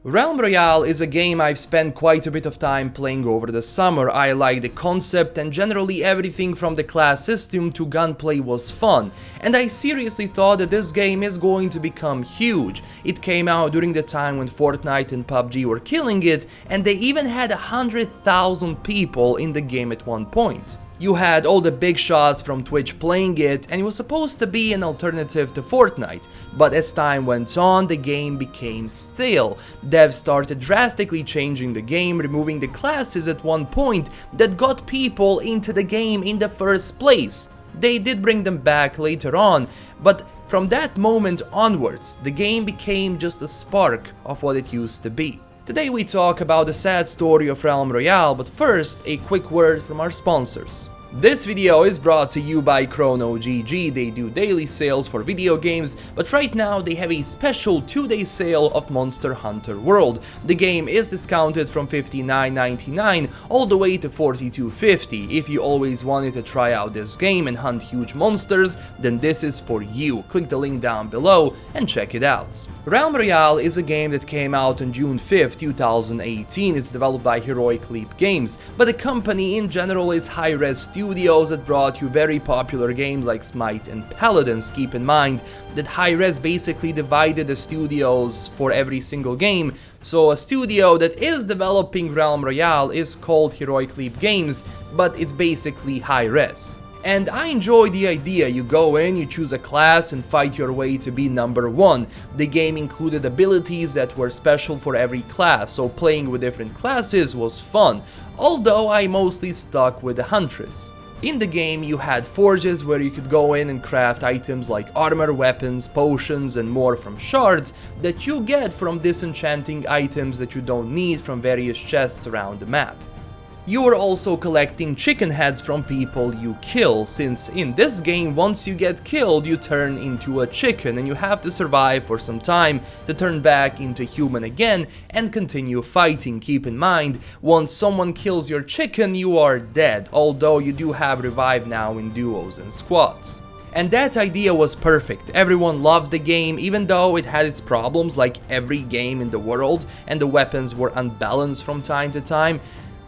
Realm Royale is a game I've spent quite a bit of time playing over the summer. I like the concept and generally everything from the class system to gunplay was fun, and I seriously thought that this game is going to become huge. It came out during the time when Fortnite and PUBG were killing it, and they even had 100,000 people in the game at one point. You had all the big shots from Twitch playing it, and it was supposed to be an alternative to Fortnite, but as time went on, the game became stale. Devs started drastically changing the game, removing the classes at one point that got people into the game in the first place. They did bring them back later on, but from that moment onwards, the game became just a spark of what it used to be. Today we talk about the sad story of Realm Royale, but first, a quick word from our sponsors. This video is brought to you by ChronoGG. They do daily sales for video games, but right now they have a special 2-day sale of Monster Hunter World. The game is discounted from $59.99 all the way to $42.50. If you always wanted to try out this game and hunt huge monsters, then this is for you. Click the link down below and check it out. Realm Royale is a game that came out on June 5th, 2018. It's developed by Heroic Leap Games, but the company in general is Hi-Rez Studios that brought you very popular games like Smite and Paladins. Keep in mind that Hi-Rez basically divided the studios for every single game, so a studio that is developing Realm Royale is called Heroic Leap Games, but it's basically Hi-Rez. And I enjoy the idea. You go in, you choose a class and fight your way to be number 1. The game included abilities that were special for every class, so playing with different classes was fun, although I mostly stuck with the Huntress. In the game you had forges where you could go in and craft items like armor, weapons, potions and more from shards that you get from disenchanting items that you don't need from various chests around the map. You are also collecting chicken heads from people you kill, since in this game once you get killed you turn into a chicken and you have to survive for some time to turn back into human again and continue fighting. Keep in mind, once someone kills your chicken you are dead, although you do have revive now in duos and squads. And that idea was perfect. Everyone loved the game, even though it had its problems like every game in the world and the weapons were unbalanced from time to time.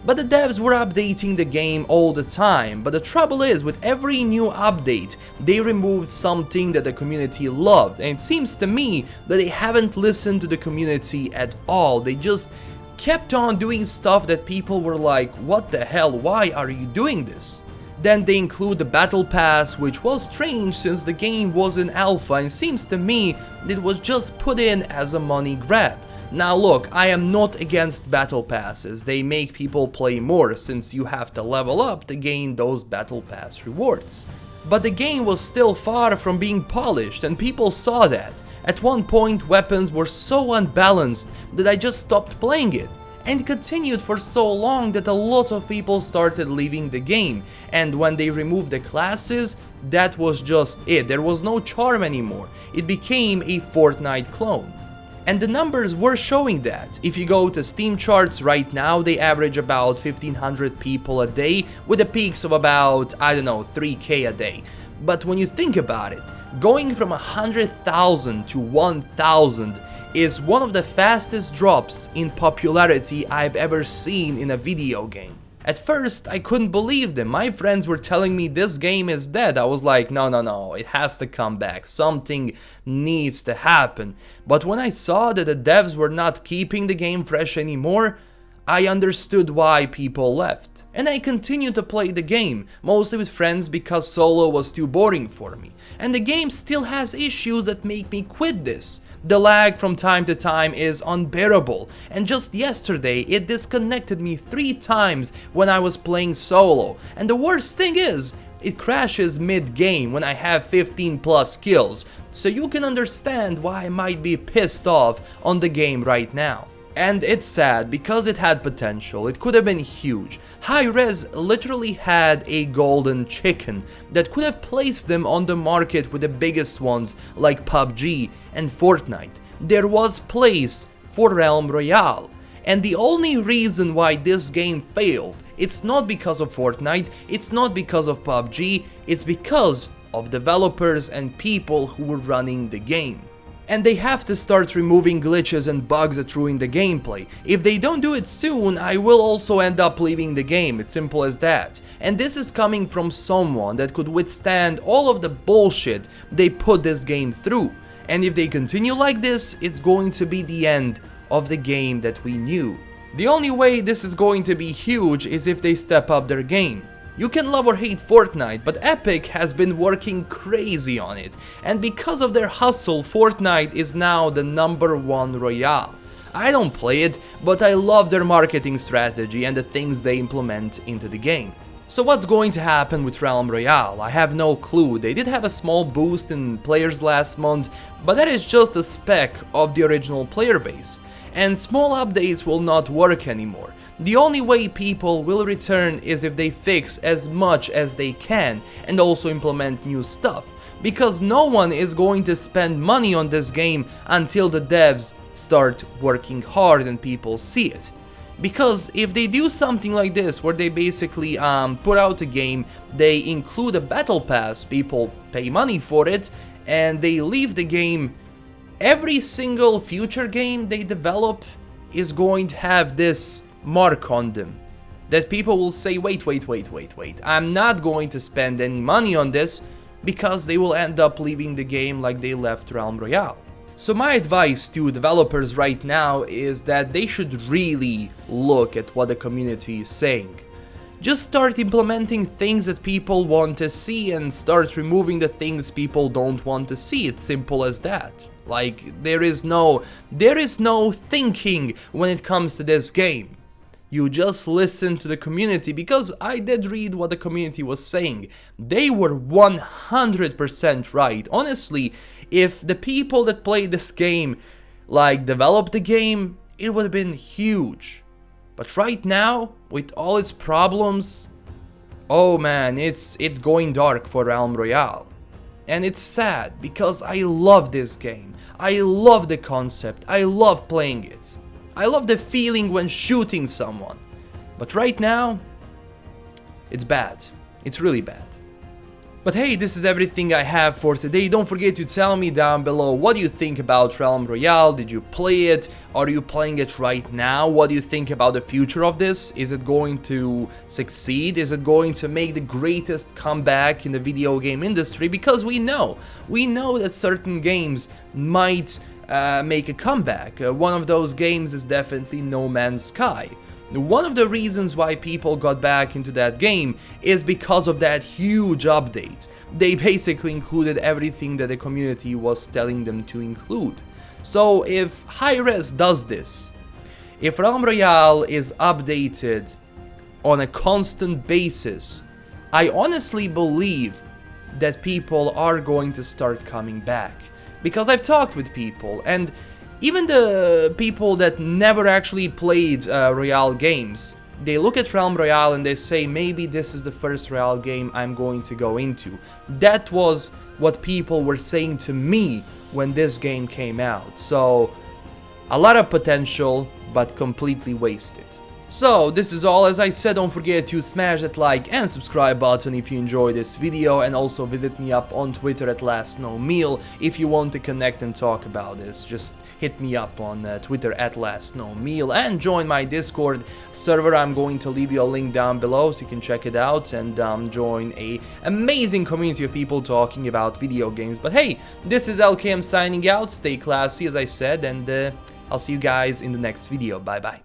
But the devs were updating the game all the time, but the trouble is, with every new update, they removed something that the community loved, and it seems to me that they haven't listened to the community at all. They just kept on doing stuff that people were like, what the hell, why are you doing this? Then they include the Battle Pass, which was strange since the game was in alpha, and it seems to me that it was just put in as a money grab. Now look, I am not against battle passes, they make people play more since you have to level up to gain those battle pass rewards. But the game was still far from being polished and people saw that. At one point weapons were so unbalanced that I just stopped playing it. And it continued for so long that a lot of people started leaving the game, and when they removed the classes, that was just it. There was no charm anymore. It became a Fortnite clone. And the numbers were showing that. If you go to Steam charts right now, they average about 1,500 people a day, with the peaks of about, I don't know, 3k a day. But when you think about it, going from 100,000 to 1,000 is one of the fastest drops in popularity I've ever seen in a video game. At first, I couldn't believe them. My friends were telling me this game is dead. I was like, no, it has to come back. Something needs to happen. But when I saw that the devs were not keeping the game fresh anymore, I understood why people left. And I continued to play the game, mostly with friends because solo was too boring for me. And the game still has issues that make me quit this. The lag from time to time is unbearable, and just yesterday it disconnected me 3 times when I was playing solo, and the worst thing is, it crashes mid-game when I have 15 plus kills, so you can understand why I might be pissed off on the game right now. And it's sad because it had potential, it could have been huge. Hi-Rez literally had a golden chicken that could have placed them on the market with the biggest ones like PUBG and Fortnite. There was place for Realm Royale, and the only reason why this game failed, it's not because of Fortnite, it's not because of PUBG, it's because of developers and people who were running the game. And they have to start removing glitches and bugs that ruin the gameplay. If they don't do it soon, I will also end up leaving the game, it's simple as that. And this is coming from someone that could withstand all of the bullshit they put this game through. And if they continue like this, it's going to be the end of the game that we knew. The only way this is going to be huge is if they step up their game. You can love or hate Fortnite, but Epic has been working crazy on it, and because of their hustle, Fortnite is now the #1 Royale. I don't play it, but I love their marketing strategy and the things they implement into the game. So what's going to happen with Realm Royale? I have no clue. They did have a small boost in players last month, but that is just a speck of the original player base, and small updates will not work anymore. The only way people will return is if they fix as much as they can and also implement new stuff, because no one is going to spend money on this game until the devs start working hard and people see it. Because if they do something like this, where they basically put out a game, they include a battle pass, people pay money for it, and they leave the game, every single future game they develop is going to have this mark on them, that people will say, wait, I'm not going to spend any money on this, because they will end up leaving the game like they left Realm Royale. So my advice to developers right now is that they should really look at what the community is saying. Just start implementing things that people want to see and start removing the things people don't want to see. It's simple as that. Like, there is no thinking when it comes to this game. You just listen to the community, because I did read what the community was saying. They were 100% right. Honestly, if the people that played this game, like, developed the game, it would have been huge. But right now, with all its problems, oh man, it's going dark for Realm Royale. And it's sad, because I love this game. I love the concept. I love playing it. I love the feeling when shooting someone, but right now, it's bad. It's really bad. But hey, this is everything I have for today. Don't forget to tell me down below what you think about Realm Royale. Did you play it? Are you playing it right now? What do you think about the future of this? Is it going to succeed? Is it going to make the greatest comeback in the video game industry? Because we know that certain games might make a comeback. One of those games is definitely No Man's Sky. One of the reasons why people got back into that game is because of that huge update. They basically included everything that the community was telling them to include. So if Hi-Res does this, if Realm Royale is updated on a constant basis, I honestly believe that people are going to start coming back. Because I've talked with people, and even the people that never actually played Royale games, they look at Realm Royale and they say, maybe this is the first Royale game I'm going to go into. That was what people were saying to me when this game came out. So, a lot of potential, but completely wasted. So, this is all. As I said, don't forget to smash that like and subscribe button if you enjoyed this video, and also visit me up on Twitter at LastKnownMeal if you want to connect and talk about this. Just hit me up on Twitter at LastKnownMeal and join my Discord server. I'm going to leave you a link down below so you can check it out and join a amazing community of people talking about video games. But hey, this is LKM signing out. Stay classy, as I said, and I'll see you guys in the next video. Bye bye.